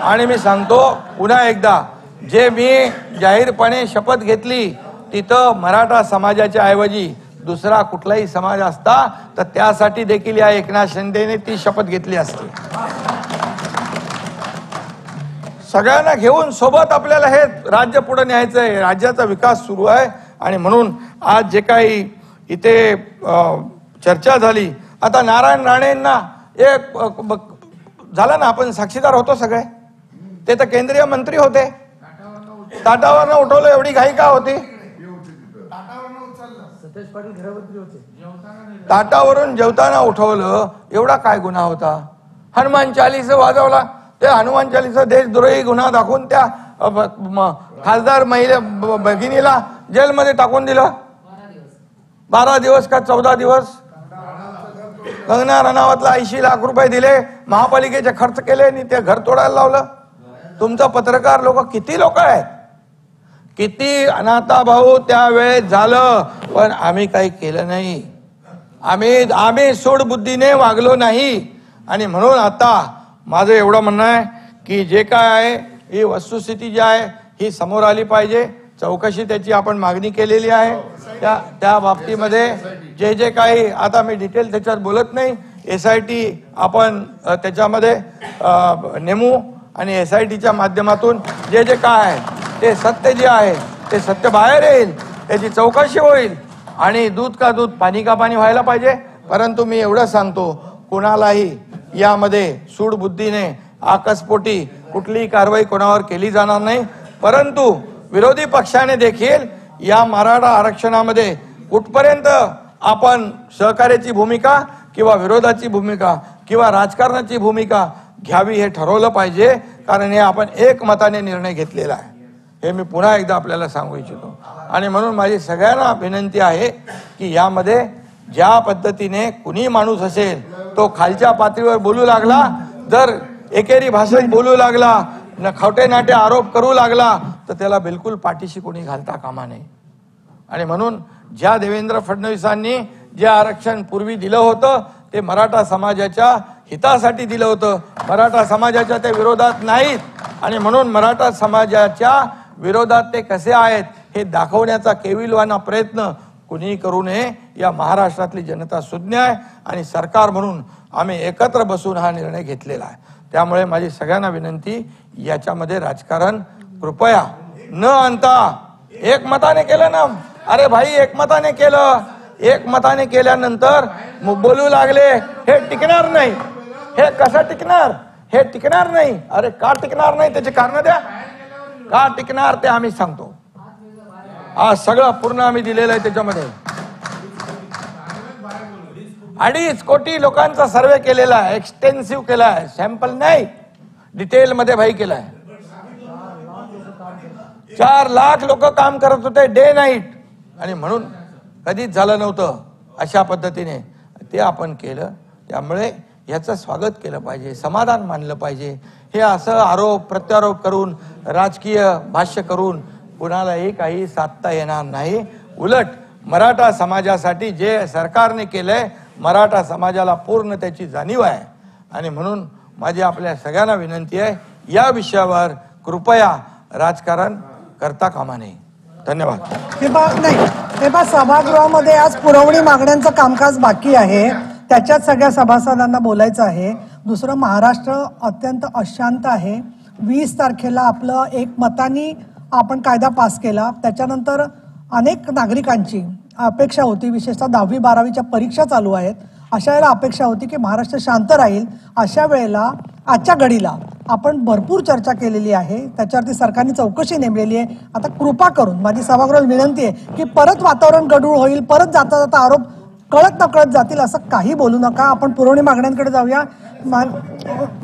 आणि मी सांगतो पुन्हा एकदा, जे मी जाहीरपणे शपथ घेतली तिथं मराठा समाजाच्या ऐवजी दुसरा कुठलाही समाज असता तर त्यासाठी देखील या एकनाथ शिंदेने ती शपथ घेतली असती. सगळ्यांना घेऊन सोबत आपल्याला हे राज्य पुढे न्यायचं आहे. राज्याचा विकास सुरू आहे आणि म्हणून आज जे काही इथे चर्चा झाली, आता नारायण राणेंना एक झालं ना, आपण साक्षीदार होतो सगळे, ते तर केंद्रीय मंत्री होते, ताटावरनं उठवलं, एवढी घाई का होती? ताटावरून जेवताना उठवलं, एवढा काय गुन्हा होता? हनुमान चालीसा वाजवला, ते हनुमान चालीसा देशद्रोही गुन्हा दाखवून त्या खासदार महिला भगिनीला जेलमध्ये टाकून दिलं. 12 दिवस का 14 दिवस. कंगना रनावतला 80 लाख रुपये दिले, महापालिकेचे खर्च केले आणि ते घर तोडायला लावलं. तुमचा पत्रकार लोक किती लोक आहेत, किती अनाथा भाऊ त्यावेळेस झालं, पण आम्ही काही केलं नाही. आम्ही सूडबुद्धीने वागलो नाही. आणि म्हणून आता माझं एवढं म्हणणं आहे की जे काय आहे ही वस्तुस्थिती जी आहे ही समोर आली पाहिजे. चौकशी त्याची आपण मागणी केलेली आहे. त्या बाबतीमध्ये जे जे काही, आता मी डिटेल त्याच्यात बोलत नाही, SIT आपण त्याच्यामध्ये नेमू आणि SITच्या माध्यमातून जे जे काय आहे ते सत्य जे आहे ते सत्य बाहेर येईल, त्याची चौकशी होईल आणि दूध का दूध पाणी का पाणी व्हायला पाहिजे. परंतु मी एवढं सांगतो, कोणालाही यामध्ये सूडबुद्धीने आकस्पोटी कुठलीही कारवाई कोणावर केली जाणार नाही. परंतु विरोधी पक्षाने देखील या मराठा आरक्षणामध्ये कुठपर्यंत आपण सहकार्याची भूमिका किंवा विरोधाची भूमिका किंवा राजकारणाची भूमिका घ्यावी हे ठरवलं पाहिजे. कारण हे आपण एकमताने निर्णय घेतलेला आहे, हे मी पुन्हा एकदा आपल्याला सांगू इच्छितो. आणि म्हणून माझी सगळ्यांना विनंती आहे की यामध्ये ज्या पद्धतीने कुणी माणूस असेल तो खालच्या पातळीवर बोलू लागला, जर एकेरी भाषेत बोलू लागला, खोटे नाटे आरोप करू लागला, तर त्याला बिलकुल पाठीशी कोणी घालता कामा नये. आणि म्हणून ज्या देवेंद्र फडणवीसांनी जे आरक्षण पूर्वी दिलं होतं ते मराठा समाजाच्या हितासाठी दिलं होतं, मराठा समाजाच्या ते विरोधात नाहीत. आणि म्हणून मराठा समाजाच्या विरोधात ते कसे आहेत हे दाखवण्याचा केविलवाना प्रयत्न कुणीही करू नये. या महाराष्ट्रातली जनता सुज्ञ आहे आणि सरकार म्हणून आम्ही एकत्र बसून हा निर्णय घेतलेला आहे. त्यामुळे माझी सगळ्यांना विनंती, याच्यामध्ये राजकारण कृपया न आणता एकमताने केलं ना. अरे भाई, एकमताने केलं, एकमताने केल्यानंतर बोलू लागले, हे टिकणार नाही. हे कसं टिकणार? हे टिकणार नाही. अरे का टिकणार नाही, त्याचे कारण द्या. का टिकणार ते आम्ही सांगतो. आज सगळं पूर्ण आम्ही दिलेलं आहे. त्याच्यामध्ये 2.5 कोटी लोकांचा सर्वे केलेला आहे, एक्सटेन्सिव्ह केला आहे, सॅम्पल नाही, डिटेल मध्ये भाई केला आहे. 4 लाख लोक काम करत होते डे नाईट. आणि म्हणून कधीच झालं नव्हतं अशा पद्धतीने ते आपण केलं. त्यामुळे याचं स्वागत केलं पाहिजे, समाधान मानलं पाहिजे. हे असं आरोप प्रत्यारोप करून, राजकीय भाष्य करून कुणालाही काही साधता येणार नाही. उलट मराठा समाजासाठी जे सरकारने केलंय, मराठा समाजाला पूर्ण त्याची जाणीव आहे. आणि म्हणून माझी आपल्या सगळ्यांना विनंती आहे, या कृपया राजकारण करता कामा नये. धन्यवाद. नाही, सभागृहामध्ये आज पुरवणी मागण्यांचं कामकाज बाकी आहे, त्याच्यात सगळ्या सभासदांना बोलायचं आहे. दुसरं, महाराष्ट्र अत्यंत अशांत आहे. 20 तारखेला आपलं एकमताने आपण कायदा पास केला. त्याच्यानंतर अनेक नागरिकांची अपेक्षा होती, विशेषतः 10वी 12वीच्या परीक्षा चालू आहेत, अशा वेळेला अपेक्षा होती की महाराष्ट्र शांत राहील. अशा वेळेला आजच्या घडीला आपण भरपूर चर्चा केलेली आहे, त्याच्यावरती सरकारने चौकशी नेमलेली आहे. आता कृपा करून माझी सभागृहाला विनंती आहे की परत वातावरण गढूळ होईल, परत जाता जाता आरोप कळत नकळत जातील, असं काही बोलू नका. आपण पुरवणी मागण्यांकडे जाऊया.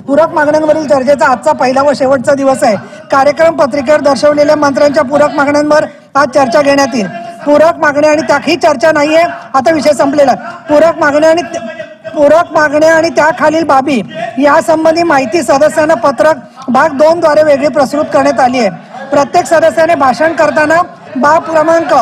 पूरक मागण्यांवरील चर्चेचा आजचा पहिला व शेवटचा दिवस आहे. कार्यक्रम पत्रिकेवर दर्शवलेल्या मंत्र्यांच्या पूरक मागण्यांवर आज चर्चा घेण्यात येईल. पूरक मागण्या आणि त्याही चर्चा नाहीये, आता विषय संपलेला. पूरक मागण्या आणि त्याखालील बाबी यासंबंधी माहिती सदस्यांना पत्रक भाग 2 द्वारे वेगळी प्रस्तुत करण्यात आली आहे. प्रत्येक सदस्याने भाषण करताना बाब क्रमांक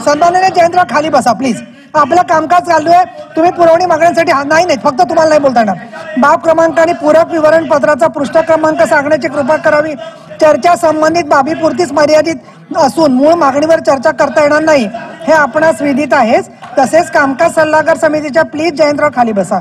सन्माननीय जयेंद्र खाली बसा प्लीज. आपलं कामकाज चालू आहे, तुम्ही पुरवणी मागण्यांसाठी नाही फक्त तुम्हाला नाही बोलता येणार. बाब क्रमांक आणि पूरक विवरण पत्राचा पृष्ठ क्रमांक सांगण्याची कृपा करावी. चर्चा संबंधित बाबीपुरतीच मर्यादित असून मूळ मागणीवर चर्चा करता येणार नाही हे आपणास विदित आहेच. तसेच कामकाज सल्लागार समितीच्या प्लीज जयंतराव खाली बसा.